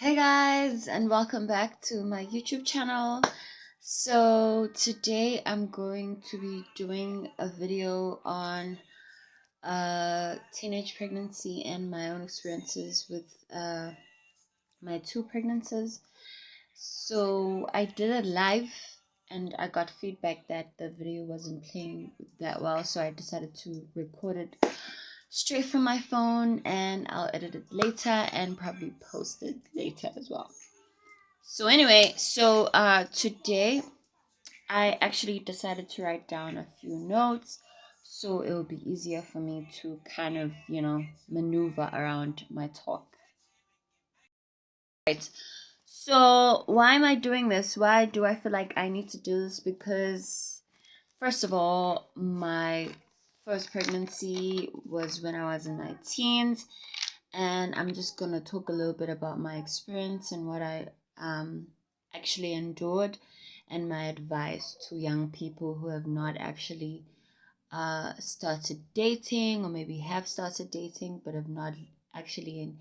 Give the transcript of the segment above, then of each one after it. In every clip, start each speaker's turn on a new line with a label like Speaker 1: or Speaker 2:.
Speaker 1: Hey guys, and welcome back to my YouTube channel. So today I'm going to be doing a video on teenage pregnancy and my own experiences with my two pregnancies. So I did it live and I got feedback that the video wasn't playing that well, so I decided to record it straight from my phone, and I'll edit it later and probably post it later as well. So anyway, today I actually decided to write down a few notes so it will be easier for me to kind of, maneuver around my talk. Right. So why am I doing this? Why do I feel like I need to do this? Because first of all, my first pregnancy was when I was in my teens, and I'm just gonna talk a little bit about my experience and what I actually endured, and my advice to young people who have not actually started dating, or maybe have started dating but have not actually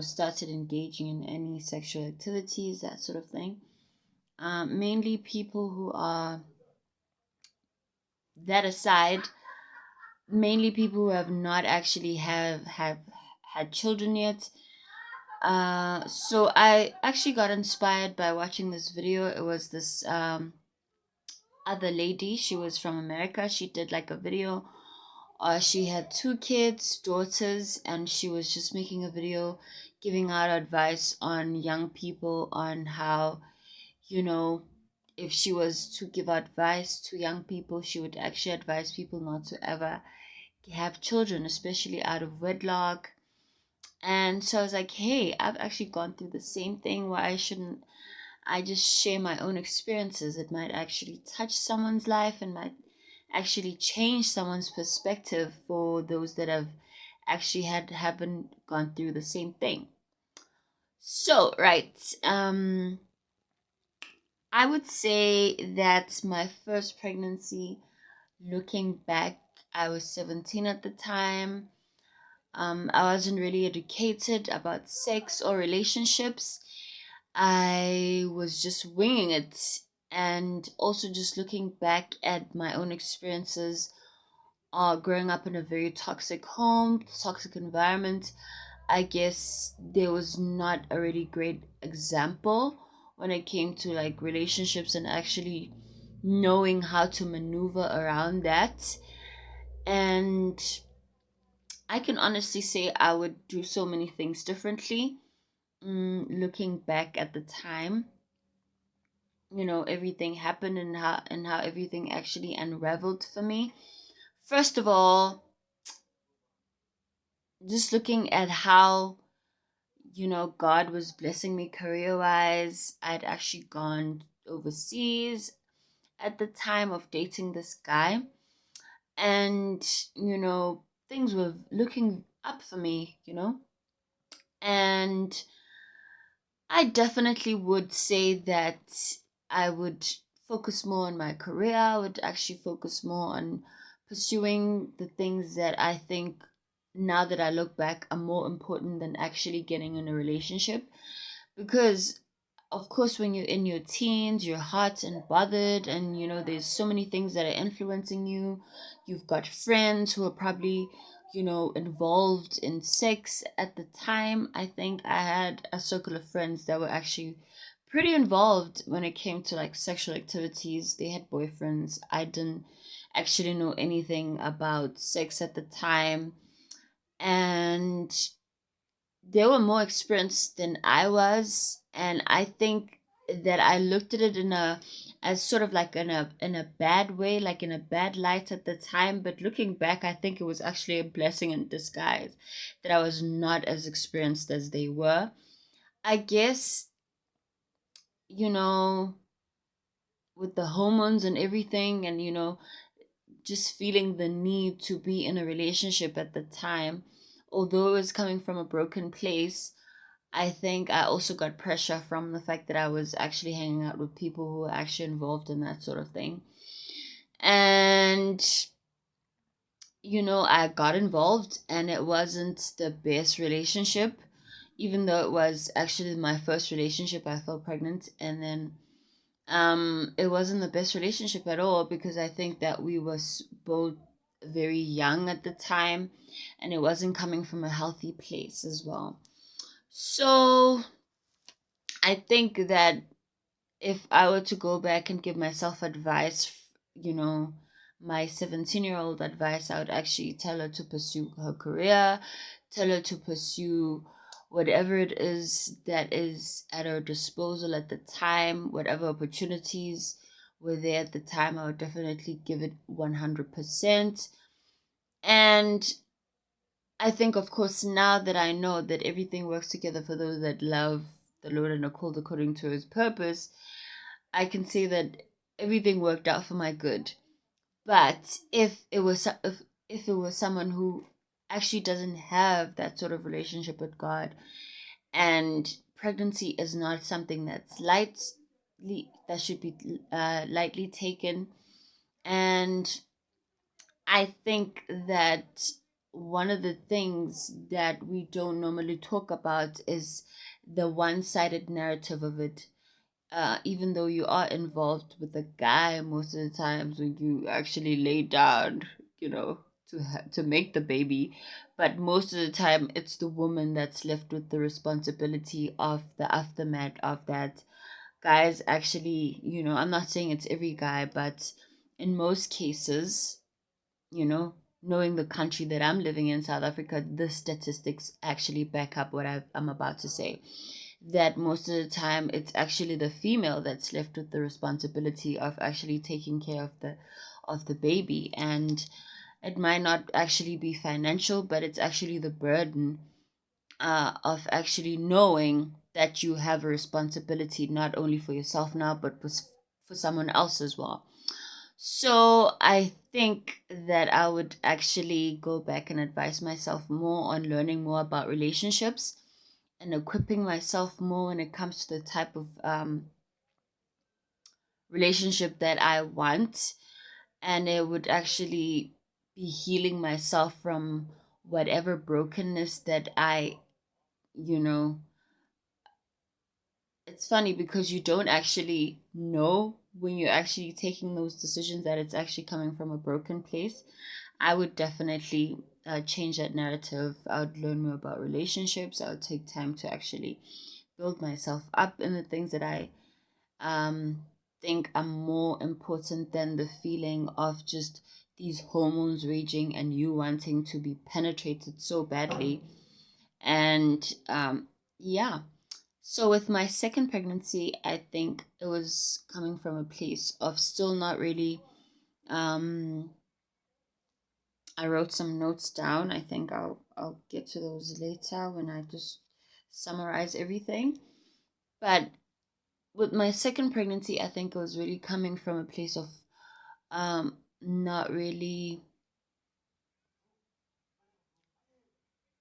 Speaker 1: started engaging in any sexual activities, that sort of thing. Mainly people who are, that aside, mainly people who have not actually have had children yet. So I actually got inspired by watching this video. It was this other lady. She was from America. She did like a video. She had two kids, daughters, and she was just making a video giving out advice on young people on how, you know, if she was to give advice to young people, she would actually advise people not to ever have children, especially out of wedlock. And so I was like, hey, I've actually gone through the same thing. Why shouldn't I just share my own experiences? It might actually touch someone's life and might actually change someone's perspective for those that have actually haven't gone through the same thing. So, right. I would say that my first pregnancy, looking back, I was 17 at the time. I wasn't really educated about sex or relationships. I was just winging it. And also just looking back at my own experiences, growing up in a very toxic home, toxic environment, I guess there was not a really great example when it came to like relationships and actually knowing how to maneuver around that. And I can honestly say I would do so many things differently. Looking back at the time, everything happened and how everything actually unraveled for me. First of all, just looking at how God was blessing me career wise. I'd actually gone overseas at the time of dating this guy, and things were looking up for me, and I definitely would say that I would focus more on my career. I would actually focus more on pursuing the things that I think, now that I look back, are more important than actually getting in a relationship. Because, of course, when you're in your teens, you're hot and bothered, and there's so many things that are influencing you. You've got friends who are probably involved in sex at the time. I think I had a circle of friends that were actually pretty involved when it came to like sexual activities. They had boyfriends. I didn't actually know anything about sex at the time, and they were more experienced than I was, and I think that I looked at it as sort of like in a bad way, like in a bad light at the time. But looking back, I think it was actually a blessing in disguise that I was not as experienced as they were. I guess, you know, with the hormones and everything, and just feeling the need to be in a relationship at the time, although it was coming from a broken place, I think I also got pressure from the fact that I was actually hanging out with people who were actually involved in that sort of thing. And, I got involved, and it wasn't the best relationship. even though it was actually my first relationship, I fell pregnant. And then it wasn't the best relationship at all, because I think that we were both very young at the time, and it wasn't coming from a healthy place as well. So I think that if I were to go back and give myself advice, my 17-year-old advice, I would actually tell her to pursue her career, tell her to pursue whatever it is that is at her disposal at the time, whatever opportunities were there at the time. I would definitely give it 100%. And I think, of course, now that I know that everything works together for those that love the Lord and are called according to his purpose, I can say that everything worked out for my good. But if it was someone who actually doesn't have that sort of relationship with God, and pregnancy is not something that should be lightly taken, and I think that one of the things that we don't normally talk about is the one-sided narrative of it. Even though you are involved with the guy most of the times when you actually lay down, to make the baby, but most of the time it's the woman that's left with the responsibility of the aftermath of that. Guys actually, I'm not saying it's every guy, but in most cases, knowing the country that I'm living in, South Africa, the statistics actually back up what I'm about to say. That most of the time it's actually the female that's left with the responsibility of actually taking care of the baby, and it might not actually be financial, but it's actually the burden of actually knowing that you have a responsibility not only for yourself now, but for someone else as well. So I think that I would actually go back and advise myself more on learning more about relationships and equipping myself more when it comes to the type of relationship that I want. And it would actually be healing myself from whatever brokenness that you know, it's funny because you don't actually know when you're actually taking those decisions that it's actually coming from a broken place. I would definitely change that narrative. I would learn more about relationships. I would take time to actually build myself up in the things that I um, think are more important than the feeling of just these hormones raging and you wanting to be penetrated so badly. And yeah. So with my second pregnancy, I think it was coming from a place of still not really. I wrote some notes down. I think I'll get to those later when I just summarize everything. But with my second pregnancy, I think it was really coming from a place of not really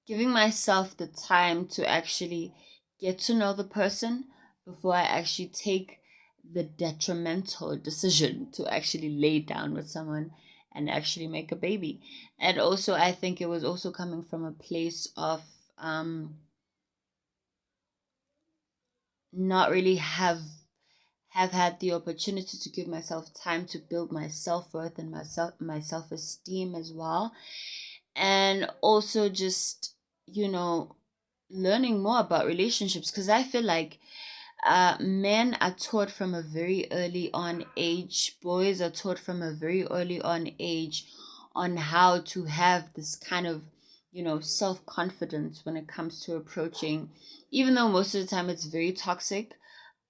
Speaker 1: giving myself the time to actually get to know the person before I actually take the detrimental decision to actually lay down with someone and actually make a baby. And also, I think it was also coming from a place of not really have had the opportunity to give myself time to build my self-worth and my self-esteem as well, and also just learning more about relationships, because I feel like men are taught from a very early on age, boys are taught from a very early on age on how to have this kind of self-confidence when it comes to approaching, even though most of the time it's very toxic,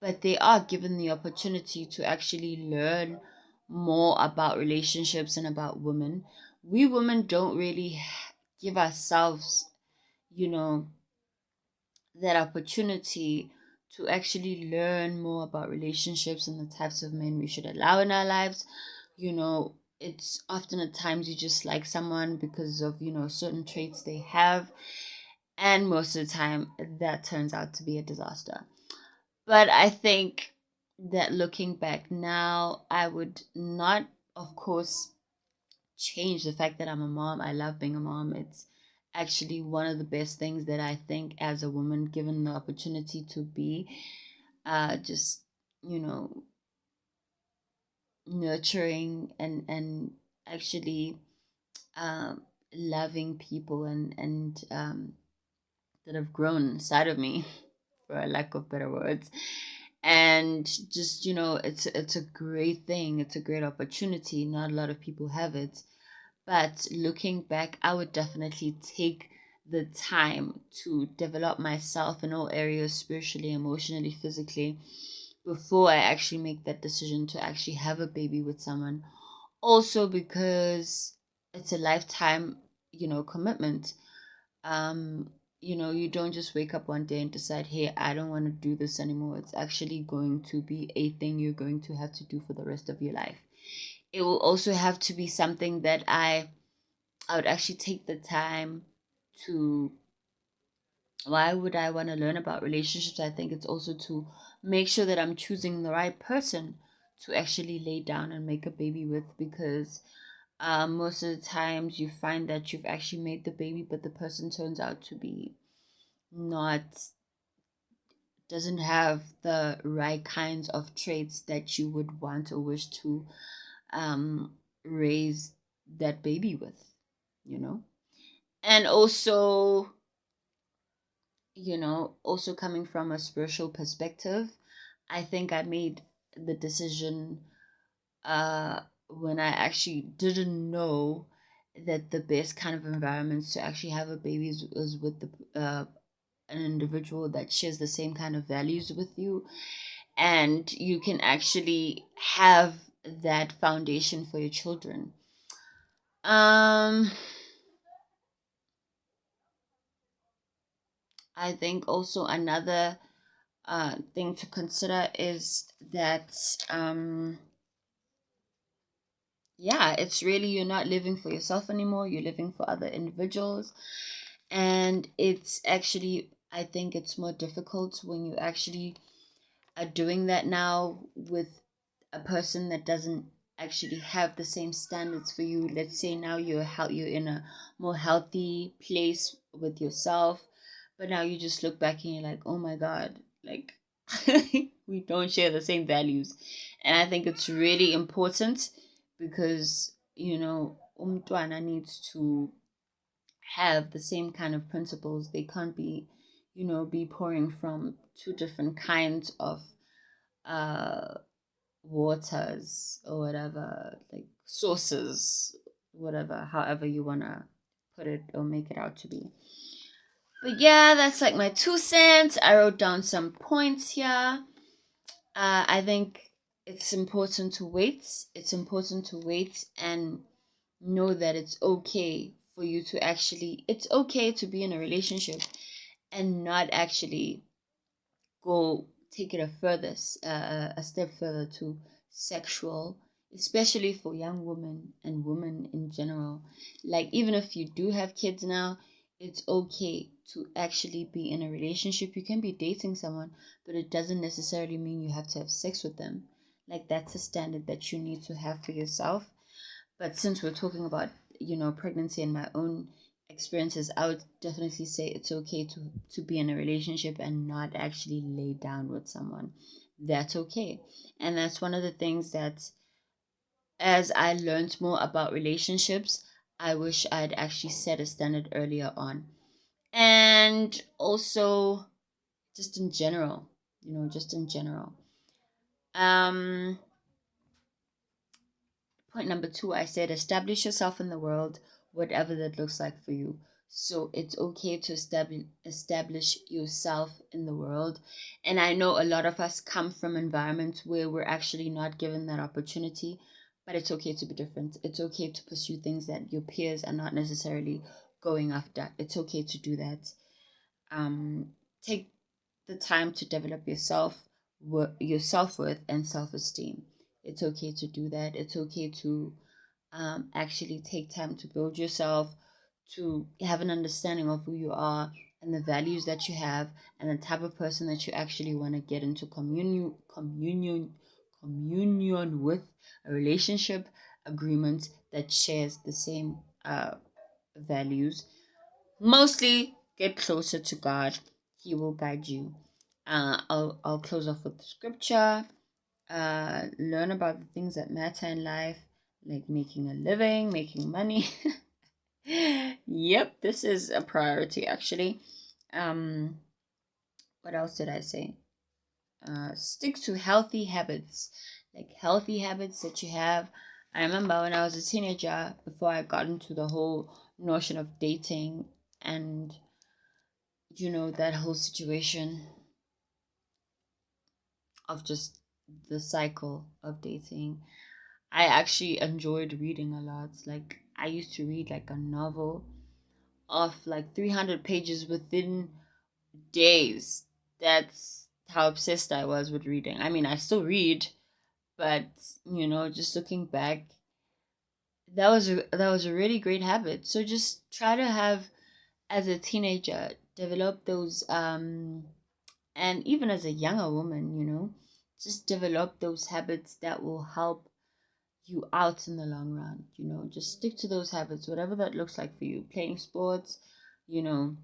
Speaker 1: but they are given the opportunity to actually learn more about relationships and about women. We women don't really give ourselves, you know, that opportunity to actually learn more about relationships and the types of men we should allow in our lives. It's often at times you just like someone because of, certain traits they have. And most of the time that turns out to be a disaster. But I think that looking back now, I would not, of course, change the fact that I'm a mom. I love being a mom. It's actually one of the best things that I think as a woman, given the opportunity to be just, you know, nurturing and actually um, loving people and that have grown inside of me, for a lack of better words. And just, it's a great thing. It's a great opportunity. Not a lot of people have it. But looking back, I would definitely take the time to develop myself in all areas, spiritually, emotionally, physically, before I actually make that decision to actually have a baby with someone. Also because it's a lifetime, commitment. um you don't just wake up one day and decide, hey, I don't want to do this anymore. It's actually going to be a thing you're going to have to do for the rest of your life. It will also have to be something that I would actually take the time to. Why would I want to learn about relationships? I think it's also to make sure that I'm choosing the right person to actually lay down and make a baby with, because most of the times you find that you've actually made the baby, but the person turns out to be not, doesn't have the right kinds of traits that you would want or wish to raise that baby with, you know? And also, also coming from a spiritual perspective, I think I made the decision uh, when I actually didn't know that the best kind of environments to actually have a baby is with an individual that shares the same kind of values with you, and you can actually have that foundation for your children. um I think also another thing to consider is that yeah, it's really, you're not living for yourself anymore, you're living for other individuals. And it's actually, I think it's more difficult when you actually are doing that now with a person that doesn't actually have the same standards for you. Let's say now you're in a more healthy place with yourself, but now you just look back and you're like, oh my god, like we don't share the same values. And I think it's really important because umtwana needs to have the same kind of principles. They can't be pouring from two different kinds of uh waters or whatever, like sources, whatever, however you wanna put it or make it out to be. But yeah, that's like my 2 cents. I wrote down some points here. I think it's important to wait. It's important to wait and know that it's okay for you to actually, it's okay to be in a relationship and not actually go take it a step further to sexual, especially for young women and women in general. Like, even if you do have kids now, it's okay to actually be in a relationship. You can be dating someone, but it doesn't necessarily mean you have to have sex with them. Like, that's a standard that you need to have for yourself. But since we're talking about, pregnancy and my own experiences, I would definitely say it's okay to be in a relationship and not actually lay down with someone. That's okay. And that's one of the things that, as I learned more about relationships, I wish I'd actually set a standard earlier on. And also, just in general, just in general. Um Point number 2, I said establish yourself in the world, whatever that looks like for you. So it's okay to establish yourself in the world. And I know a lot of us come from environments where we're actually not given that opportunity, but it's okay to be different. It's okay to pursue things that your peers are not necessarily going after. It's okay to do that. Take the time to develop your self-worth and self-esteem. It's okay to do that. It's okay to actually take time to build yourself, to have an understanding of who you are and the values that you have and the type of person that you actually want to get into communion with, a relationship agreement that shares the same values. mostly get closer to God. He will guide you. I'll close off with scripture. Learn about the things that matter in life, like making a living, making money. Yep, this is a priority actually. Um, what else did I say? Stick to healthy habits, like healthy habits that you have. I remember when I was a teenager, before I got into the whole notion of dating and that whole situation of just the cycle of dating. I actually enjoyed reading a lot. Like I used to read like a novel of like 300 pages within days. That's how obsessed I was with reading. I mean, I still read, but just looking back, that was a really great habit. So just try to have, as a teenager, develop those and even as a younger woman, just develop those habits that will help you out in the long run. Just stick to those habits, whatever that looks like for you. Playing sports, you know,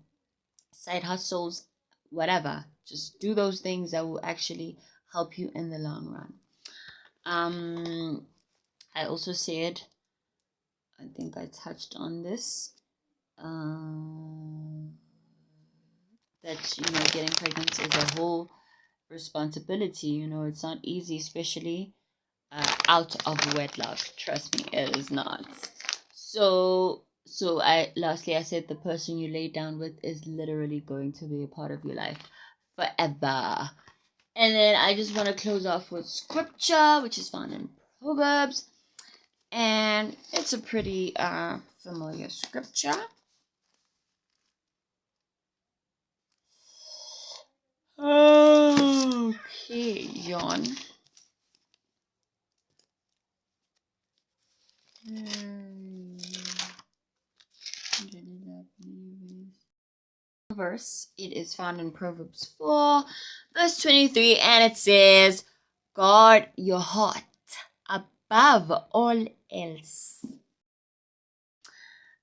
Speaker 1: side hustles, whatever. Just do those things that will actually help you in the long run. I also said, I think I touched on this, that getting pregnant is a whole responsibility. It's not easy, especially out of wedlock. Trust me, it is not. So I said the person you lay down with is literally going to be a part of your life forever. And then I just want to close off with scripture, which is found in Proverbs, and it's a pretty familiar scripture. Okay, John. Verse. It is found in Proverbs 4, verse 23, and it says, guard your heart above all else.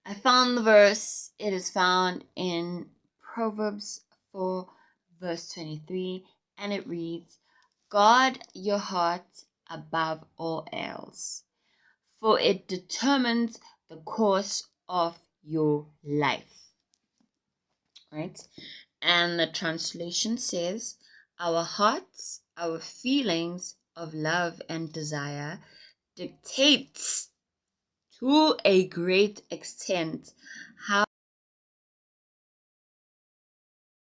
Speaker 1: I found the verse. It is found in Proverbs 4, verse 23, and it reads, guard your heart above all else, for it determines the course of your life. Right? And the translation says, our hearts, our feelings of love and desire dictates to a great extent